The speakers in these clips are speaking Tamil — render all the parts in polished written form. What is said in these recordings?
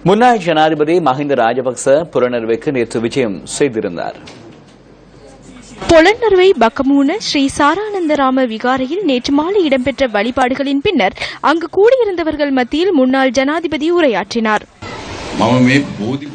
முன்னாள் ஜனாதிபதி மஹிந்த ராஜபக்ச புலனறுவைக்கு நேற்று விஜயம் செய்திருந்தார். பொலன்னறுவை பக்கமூன ஸ்ரீ சாரானந்தராம விகாரையில் நேற்று மாலை இடம்பெற்ற வழிபாடுகளின் பின்னர் அங்கு கூடியிருந்தவர்கள் மத்தியில் முன்னாள் ஜனாதிபதி உரையாற்றினார்.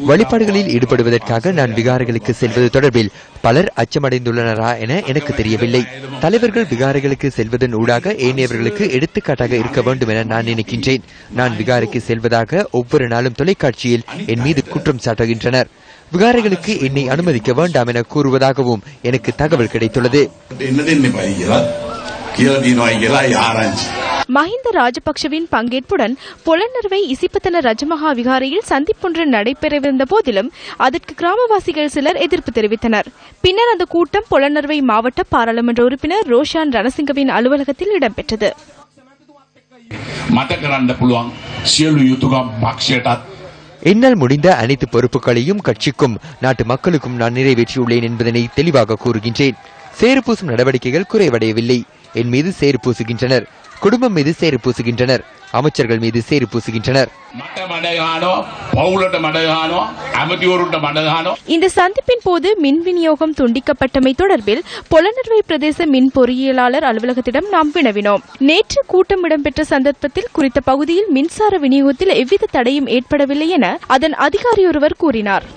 வழிபாடுகளில் ஈடுபடுவதற்காக நான் விகாரைகளுக்கு செல்வது தொடர்பில் பலர் அச்சமடைந்துள்ளனரா என எனக்கு தெரியவில்லை. தலைவர்கள் விகாரைகளுக்கு செல்வதன் ஊடாக ஏனையவர்களுக்கு எடுத்துக்காட்டாக இருக்க வேண்டும் என நான் நினைக்கின்றேன். நான் விகாரைக்கு செல்வதாக ஒவ்வொரு நாளும் தொலைக்காட்சியில் என் மீது குற்றம் சாட்டுகின்றனர். விகாரைகளுக்கு என்னை அனுமதிக்க வேண்டாம் என கூறுவதாகவும் எனக்கு தகவல் கிடைத்துள்ளது. மஹிந்த ராஜபக்சவின் பங்கேற்புடன் பொலன்னறுவை இசிப்பத்தன ரஜமகா விகாரையில் சந்திப்பொன்று நடைபெறவிருந்த போதிலும் அதற்கு கிராமவாசிகள் சிலர் எதிர்ப்பு தெரிவித்தனர். பின்னர் அந்த கூட்டம் பொலன்னறுவை மாவட்ட பாராளுமன்ற உறுப்பினர் ரோஷான் ரணசிங்கவின் அலுவலகத்தில் இடம்பெற்றது. என்னால் முடிந்த அனைத்து பொறுப்புகளையும் கட்சிக்கும் நாட்டு மக்களுக்கும் நான் நிறைவேற்றியுள்ளேன் என்பதனை தெளிவாக கூறுகின்றேன். சேறு பூசும் நடவடிக்கைகள் குறைவடையவில்லை. என் மீது சேறு பூசுகின்றனர், குடும்பம் மீது சேறு பூசுகின்றனர், அமைச்சர்கள் மீது சேறு பூசுகின்றனர். இந்த சந்திப்பின் போது மின் விநியோகம் துண்டிக்கப்பட்டமை தொடர்பில் பொலன்னறுவை பிரதேச மின் பொறியியலாளர் அலுவலகத்திடம் நாம் வினவினோம். நேற்று கூட்டம் இடம்பெற்ற சந்தர்ப்பத்தில் குறித்த பகுதியில் மின்சார விநியோகத்தில் எவ்வித தடையும் ஏற்படவில்லை என அதன் அதிகாரி ஒருவர் கூறினார்.